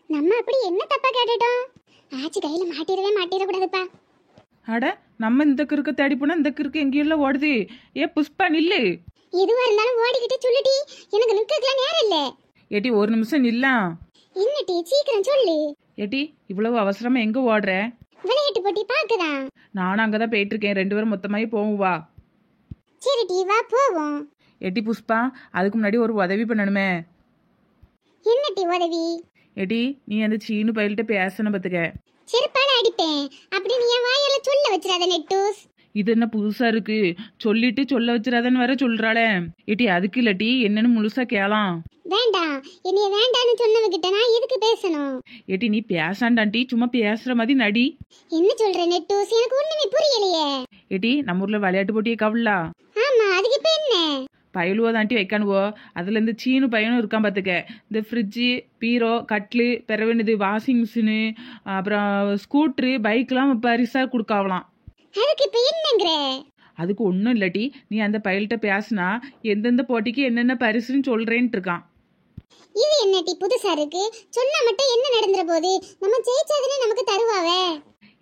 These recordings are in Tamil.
நம்ம அப்படி என்ன தப்பா கேட்டுட்டோம்? ஆச்சி கையில மாட்டிடக்கூடாதுப்பா. அட, நம்ம இந்த கிறுக்க தேடி போனா இந்த கிறுக்கு எங்கேயெல்லாம் ஓடுது. ஏ புஷ்பா நில்லு. எதுவா இருந்தாலும் ஓடிக்கிட்டே சொல்லுடி, எனக்கு நிற்கலாம் நேரம் இல்ல. ஏட்டி ஒரு நிமிஷம் நில்லாம். என்னடி சீக்கிரம் சொல்லு. ஏட்டி இவ்வளவு அவசரமா எங்க ஓடுற? விளையாட்டு போட்டி பாக்குதான். நானும் அங்கதான் போயிட்டு இருக்கேன். 2 பேரும் மொத்தமாயி போவோம் வா. சரிடி வா போவோம். ஏட்டி புஷ்பா, அதுக்கு முன்னாடி ஒரு உதவி பண்ணணுமே. என்னடி உதவி? ஏட்டி நீ அந்த சீனு பையல்கிட்ட பேசணும் பத்துக்க. செருப்பால அடிப்பேன். அப்படி நீ என் வாயால சொல்ல வச்சிடாத நெட்டூஸ். இது என்ன புதுசா இருக்கு? சொல்லிட்டு சொல்ல வச்சிடாதன்னு வேற சொல்றாளே. ஏட்டி அதுக்கு இல்லட்டி என்னன்னு முழுசா கேளாம். வேண்டாம், என்னைய வேண்டான்னு சொன்னவகிட்ட நான் எதுக்கு பேசணும்? ஏட்டி நீ பேசாண்டாண்டி, சும்மா பேசுற மாதிரி நடி. என்ன சொல்ற நெட்டூஸ்? எனக்கு ஒண்ணுமே புரியலையே. ஏட்டி நம்ம ஊர்ல விளையாட்டு போட்டியே கவலா. ஆமா, அதுக்கு இப்ப என்ன? பயலுவோ தாண்டி வைக்கானுவோ. அதுல இந்த சீனு பையனும் இருக்கான் பாத்துக்க. இந்த ஃப்ரிட்ஜு, பீரோ, கட்லு, பிறவேணுது வாஷிங் மிஷினு, அப்புறம் ஸ்கூட்ரு, பைக்லாம் பரிசா கொடுக்காவலாம். அதுக்கு இப்ப என்னங்கிற? அதுக்கு ஒன்றும் இல்லாட்டி நீ அந்த பயல்கிட்ட பேசினா எந்தெந்த போட்டிக்கு என்னென்ன பரிசுன்னு சொல்றேன்ட்டு இருக்கான். இது என்னடி புதுசா இருக்கு? சொன்னா மட்டும் என்ன நடந்துற போது? நம்ம ஜெயிச்சாதானே நமக்கு தருவாவே.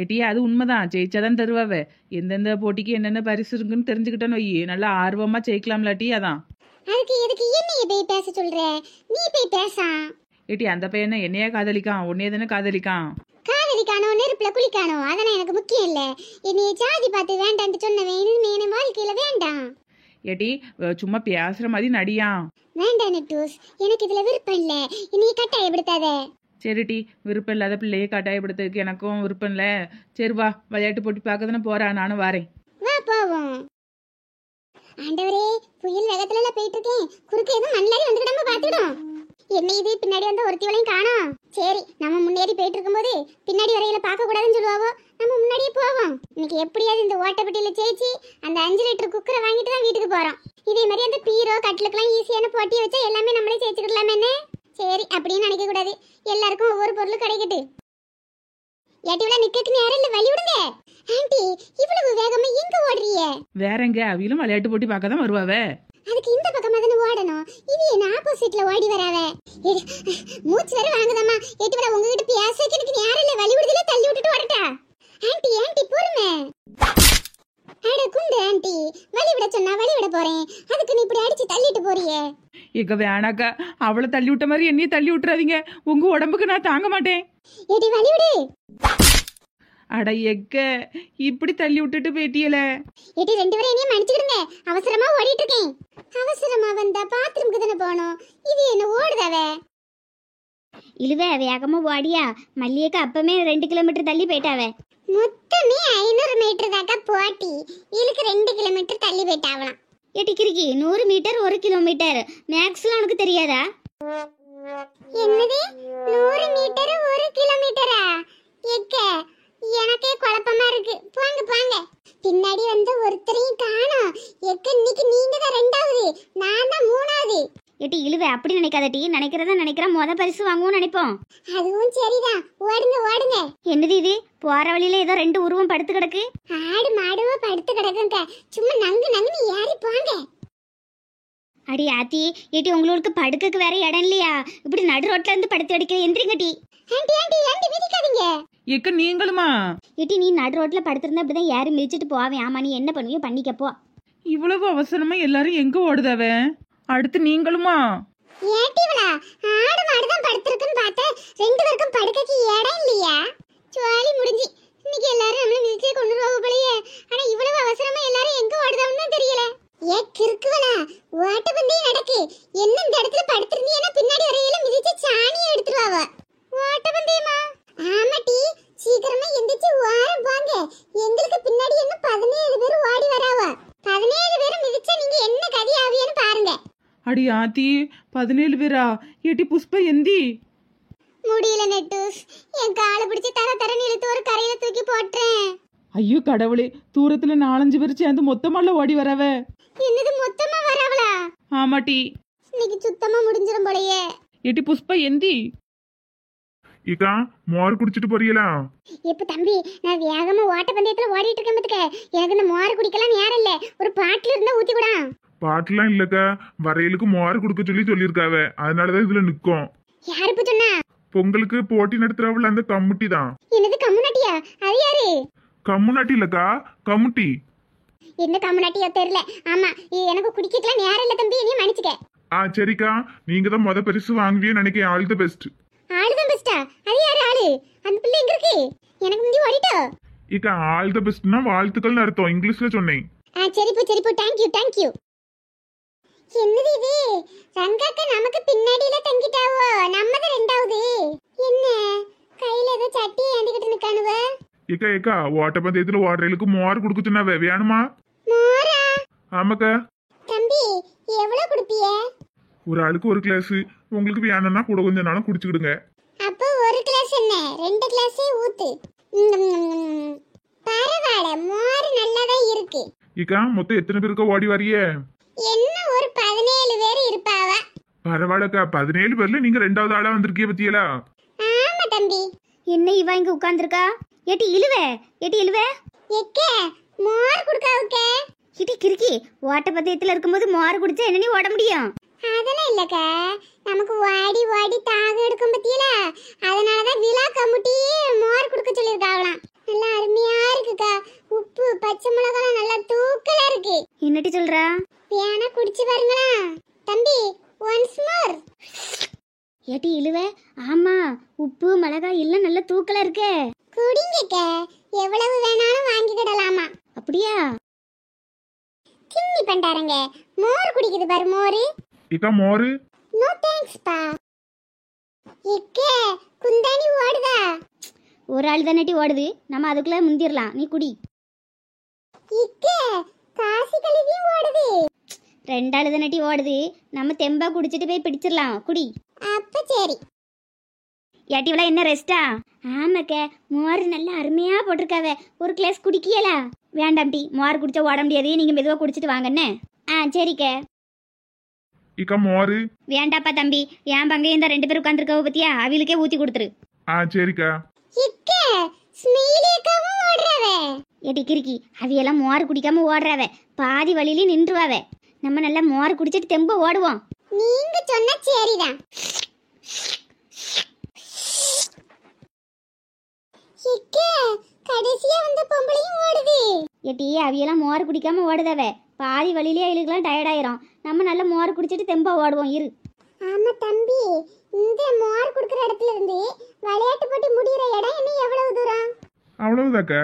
ஏட்டியா அது உண்மைதான், ஜெயிச்சாதான் தருவாவே. எந்தெந்த போட்டிக்கு என்னென்ன பரிசு இருக்குன்னு தெரிஞ்சுக்கிட்டேன்னு வை, நல்லா ஆர்வமா ஜெயிக்கலாம்லாட்டி. அதான் அதுக்கு எதுக்கு என்னைய போய் பேச சொல்ற? நீ போய் பேசா. ஏட்டி அந்த பையனை என்னையா காதலிக்கான், உன்னையே தானே காதலிக்கான். காதலிக்கானோ நெருப்புல குளிக்கானோ அதெல்லாம் எனக்கு முக்கியம் இல்ல. என்னைய ஜாதி பார்த்து வேண்டான்னு சொன்னவன் இனிமே என் வாழ்க்கையில வேண்டாம். ஏட்டி சும்மா பேசுற மாதிரி நடியா. வேண்டாம் நெட்டூஸ், எனக்கு இதுல விருப்பம் இல்ல. என்னைய கட்டாயப்படுத்தாத. சரிட்டி, விருப்பம் இல்லாத பிள்ளையே கட்டாயப்படுத்துறதுக்கு எனக்கும் விருப்பம் இல்லை. சரி வா, விளையாட்டு போட்டி பார்க்க தானே போறா, நானும் வரேன். வா போவோம். ஆண்டவரே, புயல் வேகத்துல போயிட்டு இருக்கேன். குறுக்க எதுவும் மண்ணிலாரி வந்துக்கிடாம பாத்துடும். என்ன இது பின்னாடி வந்து ஒருத்திவளையும் காணோம். சரி, நம்ம முன்னேறி போயிட்டு இருக்கும்போது பின்னாடி வரையில பார்க்க கூடாதுன்னு சொல்லுவாவோ. நம்ம முன்னாடியே போவோம். இன்னைக்கு எப்படியாவது இந்த ஓட்டப்பட்டியில ஜெயிச்சு அந்த 5 லிட்டர் குக்கரை வாங்கிட்டு தான் வீட்டுக்கு போறோம். இதே மாதிரி அந்த பீரோ கட்லுக்கெல்லாம் ஈஸியான போட்டியை வச்சா எல்லாமே நம்மளே ஜெயிச்சுக்கிடலாமே. சரி, அப்படின்னு நினைக்க கூடாது. எல்லாருக்கும் ஒவ்வொரு பொருளும் கிடைக்கட்டு. ஏட்டிவள நிக்கக்கு நேரம் இல்ல, வழி விடுங்க. ஆண்டி, இவ்வளவு வேகமா எங்க ஓடுறீங்க? வேறங்க, அவிலும் விளையாட்டு போட்டி பார்க்க தான் வருவாவே. அதுக்கு இந்த பக்கமா தானே ஓடணும். இது என்ன ஆப்போசிட்ல ஓடி வராவே? மூச்சு வேற வாங்குதம்மா. ஏட்டிவள உங்ககிட்ட பேசக்கு எனக்கு நேரம் இல்ல, வழி விடுதல தள்ளி விட்டுட்டு ஓடட்டா? ஆண்டி ஆண்டி பொறுமை. அட குண்டு ஆண்டி, வழி விட சொன்னா வழி விட போறேன். அதுக்கு நீ இப்படி அடிச்சு தள்ளிட்டு போறியே. எங்க வேணாக்கா, அவளை தள்ளி விட்ட மாதிரி என்னையும் தள்ளி விட்டுறாதீங்க. உங்க உடம்புக்கு நான் தாங்க மாட்டேன். ஏடி வழி விடு. அட எக்க, இப்படி தள்ளி விட்டுட்டு போயிட்டியல. ஏடி 2 பேரும் என்னைய மன்னிச்சுக்கிடுங்க. அவசரமா ஓடிட்டு இருக்கேன். அவசரமா வந்தா பாத்ரூமுக்கு தானே போகணும். இது என்ன ஓடுதாவே? இழுவ வேகமா ஓடியா. மல்லிகைக்கு அப்பமே 2 கிலோமீட்டர் தள்ளி போயிட்டாவே. மொத்தமே 500 மீட்டர் தாக்கா போட்டி. இதுக்கு 2 கிலோமீட்டர் தள்ளி போயிட்டாவலாம். ஏட்டி கிறுக்கி, 100 மீட்டர் 1 கிலோமீட்டர் மேக்ஸ்லாம் உனக்கு தெரியாதா? என்னது 100 மீட்டர் 1 கிலோமீட்டரா? எக்க, எனக்கே குழப்பமா இருக்கு. போங்க போங்க. பின்னாடி வந்து ஒருத்தரையும் காணோம். எக்க, இன்னைக்கு நீங்க தான் 2வது, நான் தான் 3வது. ஏட்டி இழுவ அப்படி நினைக்காதட்டி. நினைக்கிறதா நினைக்கிறா மொத பரிசு வாங்குவோம் நினைப்போம். அதுவும் சரிதான். ஓடுங்க ஓடுங்க. என்னது இது? போற வழியில ஏதோ 2 உருவம் படுத்து கிடக்கு. ஆடு மாடுவோ படுத்து கிடக்குங்க. சும்மா நங்கு நங்குன்னு ஏறி போங்க. அடி ஆத்தி, ஏட்டி உங்களுக்கு படுக்கக்கு வேற இடம் இல்லையா? இப்படி நடு ரோட்ல இருந்து படுத்து அடிக்கிற எந்திரிங்கட்டி. ஆண்டி ஆண்டி ஆண்டி மிதிக்காதீங்க. எக்க நீங்களுமா? ஏட்டி நீ நடு ரோட்ல படுத்திருந்தா இப்படிதான் யாரும் மிதிச்சிட்டு போவேன். ஆமா, நீ என்ன பண்ணுவியோ பண்ணிக்கப்போ. இவ்வளவு அவசரமா எல்லாரும் எங்க ஓடுதாவ? அடுத்து நீங்களுமா? ஏட்டிவளா, ஆடு மாடு தான் படுத்திருக்குன்னு பார்த்தா 2 பேருக்கும் படுக்கைக்கு இடம் இல்லையா? ஜாலி முடிஞ்சி. இன்னைக்கு எல்லாரும் நம்மள மிதிச்சே கொண்டு போக போலயே. ஆனா இவ்வளவு அவசரமா எல்லாரும் எங்க ஓடுதான்னு தெரியல. ஏ கிறுக்குவளா, ஓட்டப்பந்தயம் நடக்கு. என்ன இந்த இடத்துல படுத்திருந்தீங்கன்னா பின்னாடி வரையில மிதிச்சு சாணியை எடுத்துருவாவ. ஓட்டப்பந்தயமா? ஆமாட்டி, சீக்கிரமா எந்திரிச்சு ஓரம் போங்க. எங்களுக்கு பின்னாடி என்ன 17 பேர் ஓடி வராவ. 17 பேர் மிதிச்சா நீங்க என்ன கதி ஆவியன்னு பாருங்க. அடி ஆத்தி, 17 பேரா? ஏட்டி புஷ்பா எந்தி. முடியல நெட்டூஸ், என் காலை பிடிச்சி தர தரன்னு இழுத்து ஒரு கரையில தூக்கி போட்டுறேன். ஐயோ கடவுளே, தூரத்துல 4-5 பேர் சேர்ந்து மொத்தமால ஓடி வரவ. என்னது மொத்தமா வராவளா? ஆமாட்டி. இன்னைக்கு சுத்தமா முடிஞ்சிரும் போலயே. ஏட்டி புஷ்பா எந்தி. இக்கா மோர் குடிச்சிட்டு போறீங்களா? இப்ப தம்பி, நான் வேகமா ஓட்டப்பந்தயத்துல ஓடிட்டு இருக்கேன் பாத்துக்க. எனக்கு இந்த மோர் குடிக்கலாம் நேரம் இல்ல. ஒரு பாட்டில் இருந்தா ஊத்தி கூட. பாட்டுலாம் இல்லக்கா, வரையலுக்கு மோர் குடுக்க சொல்லியிருக்காவ. அதனாலதான் இதுல நிக்கும். யாரு இப்ப சொன்னா? பொங்கலுக்கு போட்டி நடத்துறவள் அந்த கம்முட்டி தான். என்னது கம்முனாட்டியா? அது யாரு? கம்முனாட்டி இல்லக்கா, கம்முட்டி. என்ன கம்முனாட்டியோ தெரியல. ஆமா, எனக்கு குடிக்கலாம் நேரம் இல்ல தம்பி, நீ மன்னிச்சுக்க. சரிக்கா, நீங்க தான் முத பரிசு வாங்குவீன்னு நினைக்கிறேன். All the best. ஆளுதான் பெஸ்டா? அது யாரு ஆளு? அந்த பிள்ளை எங்க இருக்கு? எனக்கு முந்தி ஓடிட்டோ. இக்கா, ஆல் தி பெஸ்ட்னா வாழ்த்துக்கள்னு அர்த்தம். இங்கிலீஷ்ல சொன்னேன். சரிப்போ சரிப்போ, தேங்க்யூ. என்னது இது? ரங்காக்கா நமக்கு பின்னாடியில தங்கிட்டாவோ, நம்ம தான் ரெண்டாவது. என்ன கையில ஏதோ சட்டி ஏந்திக்கிட்டு நிக்கானுவ? ஏக்கா ஓட்டப்பந்தயத்துல ஓடுறதுக்கு மோர் குடுக்க சொன்னாவே, வேணுமா? மோரா? ஆமாக்கா. தம்பி எவ்வளவு குடுப்பிய? ஒரு ஆளுக்கு ஒரு கிளாஸ். உங்களுக்கு வேணும்னா கூட கொஞ்ச நாளும் குடிச்சுக்கிடுங்க. அப்போ ஒரு கிளாஸ் என்ன, 2 கிளாஸே ஊத்து. பரவாயில்ல, மோர் நல்லாதான் இருக்கு. இக்கா, மொத்தம் எத்தனை பேருக்கா ஓடி வரியே? என்ன ஒரு 17 பேர் இருப்பாவ. பரவாயில்லக்கா, 17 பேர்ல நீங்க 2வது ஆளா வந்திருக்கீங்க பத்தியலா? ஆமா தம்பி. என்ன இவ இங்க உட்கார்ந்துருக்கா? ஏட்டி இழுவே எக்கே மோர் குடுக்காவுக்க. இட்டி கிறுக்கி, ஓட்ட பந்தயத்துல இருக்கும்போது மோர் குடிச்சா என்ன நீ ஓட முடியும்? அதெல்லாம் இல்லக்கா, நமக்கு வாடி தாகம் எடுக்கும் பத்தியல, அதனாலதான் விழா கமுட்டி மோர் குடுக்க சொல்லிருக்காங்களாம். நல்லா அருமையா இருக்குக்கா. உப்பு பச்சை மிளகாய் நல்லா தூக்கலா இருக்கு. என்னட்டி சொல்றா? வேணா குடிச்சு பாருங்களா தம்பி, ஒன்ஸ் மோர். ஏட்டி இழுவே, ஆமா உப்பு மிளகாய் எல்லாம் நல்ல தூக்கலா இருக்கே. குடிங்கக்க, எவ்வளவு வேணாலும் வாங்கிக்கிடலாமா. அப்படியா? கிண்ணி பண்டாருங்க, மோர் குடிக்குது பாரு மோரு. இக்கா மோரு. நோ தேங்க்ஸ் பா. இக்கே குந்தாணி ஓடுதா? ஒரு ஆள் தானட்டி ஓடுது, நம்ம அதுக்குள்ள முந்திரலாம். நீ குடி. இக்கே காசி கழுவியும் ஓடுது. 2 ஆள் தானட்டி ஓடுது, நம்ம தெம்பா குடிச்சிட்டு போய் பிடிச்சிடலாம். குடி. அப்ப சரி. ஏட்டி இவள என்ன ரெஸ்டா? ஆமாக்க, மோர் நல்லா அருமையா போட்டிருக்காவ. ஒரு கிளாஸ் குடிக்கல? வேண்டாம் டி, மோர் குடிச்சா ஓட முடியாது. நீங்க மெதுவா குடிச்சிட்டு வாங்கன்னு. சரிக்க. இக்கா மோரு. வேண்டாப்பா தம்பி, என் பங்கையும் இந்த 2 பேர் உட்காந்துருக்கவ பத்தியா, அவளுக்கே ஊத்தி கொடுத்துரு. சரிக்கா. இக்கே ஸ்மீலேக்காவும் ஓடுறவ. ஏட்டி கிறுக்கி, அவையெல்லாம் மோர் குடிக்காம ஓடுறாவ. பாதி வழியிலே நின்றுவாவ. நம்ம நல்லா மோர் குடிச்சிட்டு தெம்ப ஓடுவோம். நீங்க சொன்ன சரிதான். இக்கே கடைசியா வந்த பொம்பளையும் ஓடுது. ஏட்டி அவையெல்லாம் மோர் குடிக்காம ஓடுதாவ. பாதி வழியிலே அவளுக்குலாம் டயர்ட் ஆயிரும். நம்ம நல்லா மோர் குடிச்சிட்டு தெம்பா ஓடுவோம். இரு. ஆமா தம்பி, இந்த மோர் குடுக்குற இடத்துல இருந்து விளையாட்டு போட்டி முடிகிற இடம் இன்னும் எவ்வளவு தூரம்? அவ்வளவுதாக்கா.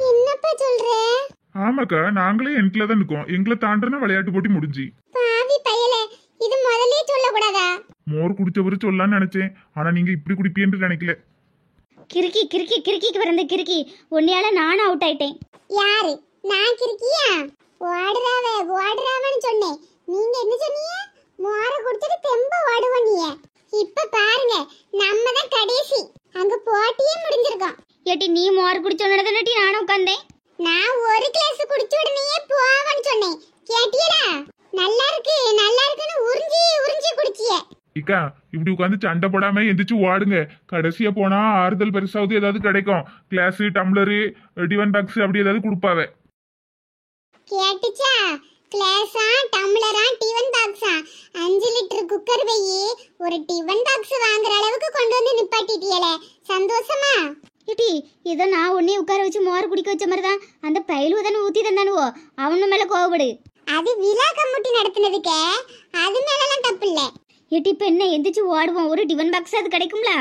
என்னப்பா சொல்ற? ஆமாக்கா, நாங்களே எண்ட்ல தான் இருக்கோம். எங்களை தாண்டனா விளையாட்டு போட்டி முடிஞ்சு. பாவி பயலே, இது முதல்லயே சொல்லக்கூடாதா? மோர் குடிச்சவரு சொல்லலாம்னு நினைச்சேன். ஆனா நீங்க இப்படி குடிப்பீன்னு நினைக்கல. கிறுக்கிக்கு வரந்த கிறுக்கி, உன்னையால நானும் அவுட் ஆயிட்டேன். யாரு? நான் கிறுக்கியா? ஓடுறாவன்னு சொன்னேன். நீங்க என்ன சொன்னீங்க? மோர குடிச்சிட்டு தெம்ப ஓடுவீங்க. இப்ப பாருங்க, நம்ம தான் கடைசி. அங்க போட்டியே முடிஞ்சிருக்கோம். ஏட்டி நீ மோர் குடிச்சோன்னதானட்டி நானும் உட்கார்ந்தேன். நான் ஒரு கிளாஸ் குடிச்ச உடனே போவான்னு சொன்னேன். கேட்டியலா? நல்லா இருக்குன்னு உறிஞ்சி குடிச்சியே. இக்கா, இப்படி உட்காந்து சண்டை போடாம எந்திரிச்சு ஓடுங்க. கடைசியா போனா ஆறுதல் பரிசாவது ஏதாவது கிடைக்கும். கிளாஸ், டம்ளரு, டிஃபன் பாக்ஸ் அப்படி ஏதாவது கொடுப்பாவ. கேட்டுச்சா? கிளாஸா, டம்ளரா, டிஃபன் பாக்ஸா? 5 லிட்டர் குக்கர் வெயி ஒரு டிஃபன் பாக்ஸ் வாங்குற அளவுக்கு கொண்டு வந்து நிப்பாட்டிட்டியலே, சந்தோஷமா? ஏட்டி இதை நான் உன்னையும் உட்கார வச்சு மோர் குடிக்க வச்ச மாதிரி தான் அந்த பயிலுவ தானே ஊத்தி தந்தானுவோ. அவனு மேல கோவப்படு. அது விழா கம்முட்டி நடத்துனதுக்கே, அது மேலலாம் தப்பு இல்ல. ஏட்டி இப்ப என்ன எந்திரிச்சு ஓடுவோம். ஒரு டிஃபன் பாக்ஸ் அது கிடைக்கும்ல?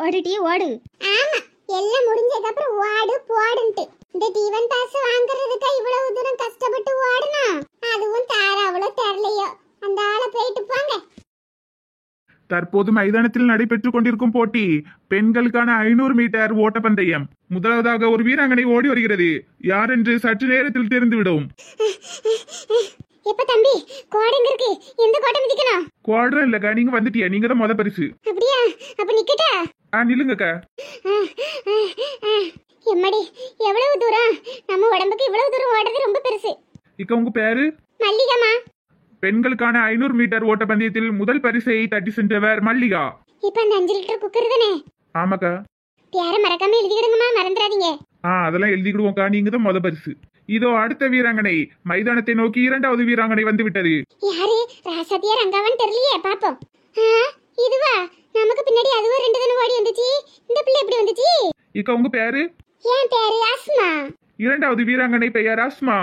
ஓடிட்டியே ஓடு. ஆமா, எல்லாம் முடிஞ்சதுக்கு அப்புறம் ஓடு போடுன்ட்டு. இந்த டிஃபன் பாக்ஸ் வாங்குறதுக்கு இவ்வளவு தூரம் கஷ்டப்பட்டு ஓடுனா, அதுவும் தாராவளோ தெரியலையோ. அந்த ஆளை போயிட்டு போங்க. தற்போது மைதானத்தில் நடைபெற்றுக் கொண்டிருக்கும் போட்டி பெண்களுக்கான 500 மீட்டர் ஓட்டப்பந்தயம். முதலாவதாக ஒரு வீராங்கனை ஓடி வருகிறது. யார் என்று சற்று நேரத்தில் தெரிந்துவிடும். எப்ப தம்பி கோடங்க இருக்கு? எந்த கோட்டை மிதிக்கணும்? குவாட்ரம் இல்லக்கா, நீங்க வந்துட்டியா? நீங்க தான் முத பரிசு. அப்படியா? அப்ப நிக்கட்டா? நில்லுங்கக்கா. எம்மடி, எவ்வளவு தூரம்? நம்ம உடம்புக்கு இவ்வளவு தூரம் ஓடுறது ரொம்ப பெருசு. இக்க உங்க பேரு? மல்லிகாமா. பெண்களுக்கான 500 மீட்டர் ஓட்டப்பந்தயத்தில் முதல் பரிசை தட்டி சென்றவர் மல்லிகா. இப்ப அந்த 5 லிட்டர் குக்கர் தானே? ஆமாக்கா. பேரை மறக்காம எழுதிடுங்கம்மா, மறந்துடாதீங்க. அதெல்லாம் எழுதிடுவோம்க்கா. நீங்க தான் முத பரிசு. இதோ அடுத்த வீராங்கனை. மைதானத்தை நோக்கி 2வது வீராங்கனை வந்து விட்டது. யாரு? ராசத்தியா ரங்காவன் தெரியலையே, பாப்போம். இதுவா? நமக்கு பின்னாடி அதுவும் 2 தான ஓடி வந்துச்சு. இந்த பிள்ளை எப்படி வந்துச்சு? இக்க உங்க பேரு? என் பேரு அஸ்மா. இரண்டாவது வீராங்கனை பெயர் அஸ்மா.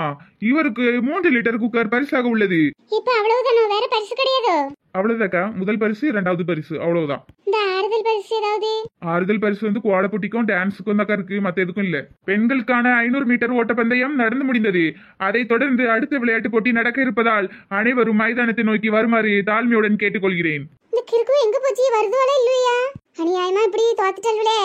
இவருக்கு 3 லிட்டர் குக்கர் பரிசாக உள்ளது. இப்ப அவ்வளவுதானோ? வேற பரிசு கிடையாதோ? அவ்வளவுதாக்கா. முதல் பரிசு, இரண்டாவது பரிசு, அவ்வளவுதான். இந்த ஆறுதல் பரிசு ஏதாவது? ஆறுதல் பரிசு வந்து கோடை போட்டிக்கும் டான்ஸுக்கும் தாக்கா இருக்கு, மத்த எதுக்கும் இல்ல. பெண்களுக்கான 500 மீட்டர் ஓட்டப்பந்தயம் நடந்து முடிந்தது. அதைத் தொடர்ந்து அடுத்த விளையாட்டு போட்டி நடக்க இருப்பதால் அனைவரும் மைதானத்தை நோக்கி வருமாறு தாழ்மையுடன் கேட்டுக்கொள்கிறேன். இந்த கிறுக்கு எங்க போச்சு? வருதுவளா இல்லையா? அநியாயமா இப்படி தோத்துட்டல்வளே.